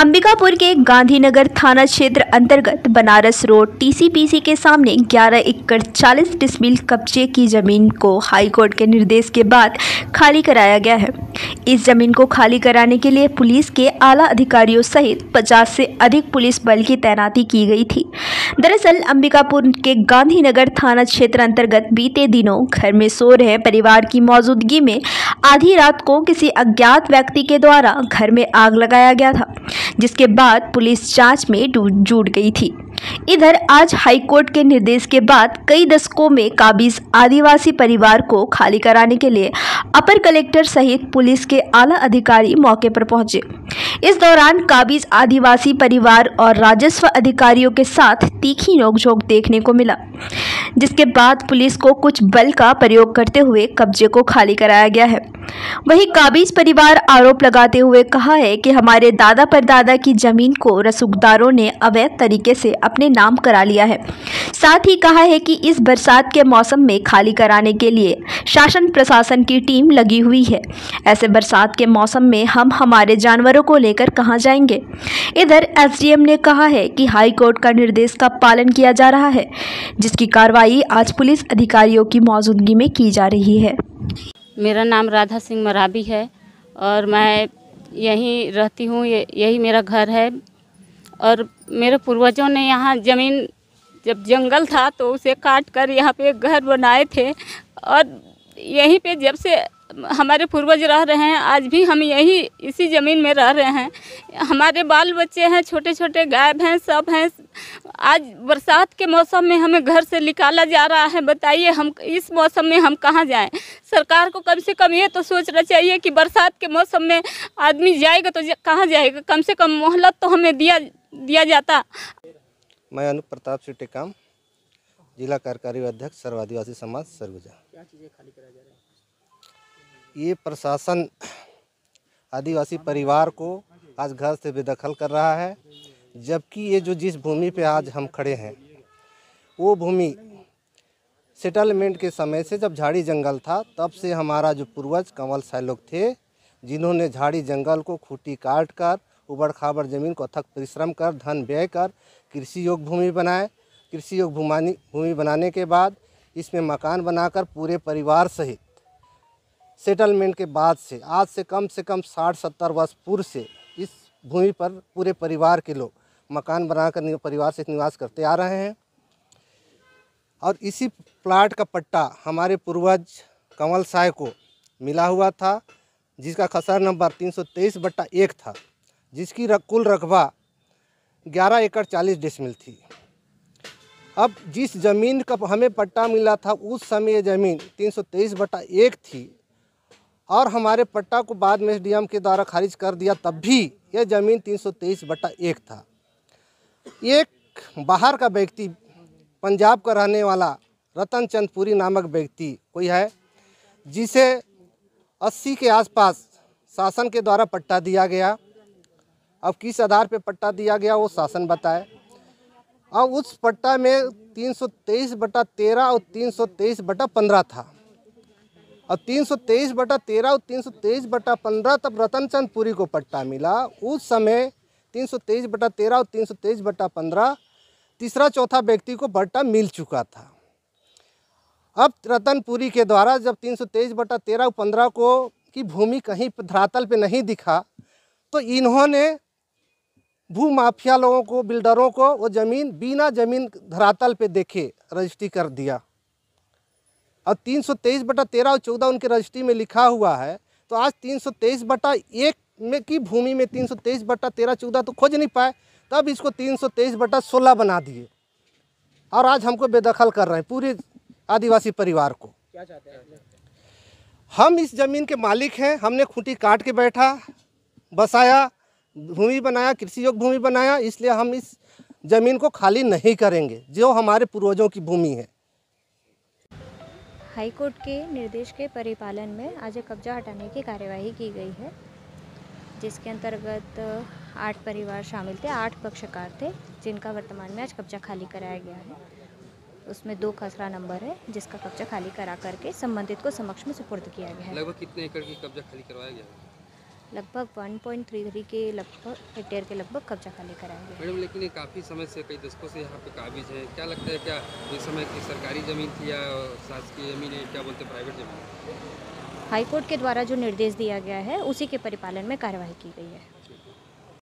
अंबिकापुर के गांधीनगर थाना क्षेत्र अंतर्गत बनारस रोड टीसीपीसी के सामने 11 एकड़ 40 डिसमिल कब्जे की जमीन को हाईकोर्ट के निर्देश के बाद खाली कराया गया है। इस जमीन को खाली कराने के लिए पुलिस के आला अधिकारियों सहित 50 से अधिक पुलिस बल की तैनाती की गई थी। दरअसल अंबिकापुर के गांधीनगर थाना क्षेत्र अंतर्गत बीते दिनों घर में सो रहे परिवार की मौजूदगी में आधी रात को किसी अज्ञात व्यक्ति के द्वारा घर में आग लगाया गया था, जिसके बाद पुलिस जांच में जुट गई थी। इधर आज हाईकोर्ट के निर्देश के बाद कई दशकों में काबिज आदिवासी परिवार को खाली कराने के लिए अपर कलेक्टर सहित पुलिस के आला अधिकारी मौके पर पहुंचे। इस दौरान काबिज आदिवासी परिवार और राजस्व अधिकारियों के साथ तीखी नोकझोंक देखने को मिला, जिसके बाद पुलिस को कुछ बल का प्रयोग करते हुए कब्जे को खाली कराया गया है। वहीं काबिज परिवार आरोप लगाते हुए कहा है कि हमारे दादा परदादा की जमीन को रसूखदारों ने अवैध तरीके से अपने नाम करा लिया है। साथ ही कहा है कि इस बरसात के मौसम में खाली कराने के लिए शासन प्रशासन की टीम लगी हुई है। ऐसे बरसात के मौसम में हम हमारे जानवरों को लेकर कहां जाएंगे। इधर एसडीएम ने कहा है कि हाईकोर्ट का निर्देश का पालन किया जा रहा है, जिसकी कार्रवाई आज पुलिस अधिकारियों की मौजूदगी में की जा रही है। मेरा नाम राधा सिंह मराबी है और मैं यहीं रहती हूँ। यही मेरा घर है और मेरे पूर्वजों ने यहाँ ज़मीन, जब जंगल था तो उसे काट कर यहाँ पे घर बनाए थे और यहीं पे जब से हमारे पूर्वज रह रहे हैं, आज भी हम यही इसी ज़मीन में रह रहे हैं। हमारे बाल बच्चे हैं, छोटे छोटे गाय भैंस सब हैं। आज बरसात के मौसम में हमें घर से निकाला जा रहा है। बताइए हम इस मौसम में हम कहाँ जाएं। सरकार को कम से कम ये तो सोचना चाहिए कि बरसात के मौसम में आदमी जाएगा तो कहाँ जाएगा, कम से कम मोहलत तो हमें दिया जाता। मैं अनूप प्रताप सिंह टेकाम, जिला कार्यकारी अध्यक्ष सर्व आदिवासी समाज सरगुजा। क्या चीज़ें खाली कराया जा रहा है? ये प्रशासन आदिवासी परिवार को आज घर से बेदखल कर रहा है, जबकि ये जो जिस भूमि पे आज हम खड़े हैं वो भूमि सेटलमेंट के समय से, जब झाड़ी जंगल था तब से हमारा जो पूर्वज कंवल साय लोग थे, जिन्होंने झाड़ी जंगल को खूंटी काट कर उबड़ खाबड़ ज़मीन को अथक परिश्रम कर धन व्यय कर कृषि योग्य भूमि बनाए। कृषि योग्य भूमि बनाने के बाद इसमें मकान बनाकर पूरे परिवार सहित सेटलमेंट के बाद से आज से कम 60-70 वर्ष पूर्व से इस भूमि पर पूरे परिवार के लोग मकान बनाकर परिवार से निवास करते आ रहे हैं। और इसी प्लाट का पट्टा हमारे पूर्वज कंवल साय को मिला हुआ था, जिसका खसर नंबर 323/1 था, जिसकी कुल रकबा 11 एकड़ 40 डिसमिल थी। अब जिस ज़मीन का हमें पट्टा मिला था उस समय ये ज़मीन 323/1 थी और हमारे पट्टा को बाद में एसडीएम के द्वारा खारिज कर दिया, तब भी यह ज़मीन 323/1 था। एक बाहर का व्यक्ति, पंजाब का रहने वाला रतन चंद पुरी नामक व्यक्ति कोई है, जिसे 80 के आसपास शासन के द्वारा पट्टा दिया गया। अब किस आधार पे पट्टा दिया गया वो शासन बताए। अब उस पट्टा में 323/13 और 323/15 था। और 323/13 और 323/15 तब रतन चंद पुरी को पट्टा मिला। उस समय 323/13 और 323/15 तीसरा चौथा व्यक्ति को पट्टा मिल चुका था। अब रतनपुरी के द्वारा जब 323/13 और 15 को की भूमि कहीं धरातल पे नहीं दिखा, तो इन्होंने भू माफिया लोगों को, बिल्डरों को वो ज़मीन बिना ज़मीन धरातल पे देखे रजिस्ट्री कर दिया। और 323/13 और 14 उनके रजिस्ट्री में लिखा हुआ है, तो आज 323/1 में की भूमि में 323/13 14 तो खोज नहीं पाए, तब इसको 323/16 बना दिए और आज हमको बेदखल कर रहे हैं पूरे आदिवासी परिवार को। क्या चाहते हैं? हम इस ज़मीन के मालिक हैं। हमने खूंटी काट के बैठा बसाया, भूमि बनाया, कृषि योग्य भूमि बनाया, इसलिए हम इस ज़मीन को खाली नहीं करेंगे जो हमारे पूर्वजों की भूमि है। हाईकोर्ट के निर्देश के परिपालन में आज कब्जा हटाने की कार्यवाही की गई है, जिसके अंतर्गत 8 परिवार शामिल थे, 8 पक्षकार थे, जिनका वर्तमान में आज कब्जा खाली कराया गया है। उसमें 2 खसरा नंबर है, जिसका कब्जा खाली करा करके संबंधित को समक्ष में सुपुर्द किया गया है। लगभग कितने एकड़ की कब्जा खाली करवाया गया है? लगभग 1.33 के लगभग हेक्टेयर के लगभग कब्जा खाली कराया गया। मैडम लेकिन ये काफ़ी समय से कई दशकों से यहाँ पे काबिज है, क्या लगता है क्या इस समय की सरकारी ज़मीन थी या शासकीय ज़मीन है, क्या बोलते हैं प्राइवेट ज़मीन? हाईकोर्ट के द्वारा जो निर्देश दिया गया है उसी के परिपालन में कार्यवाही की गई है।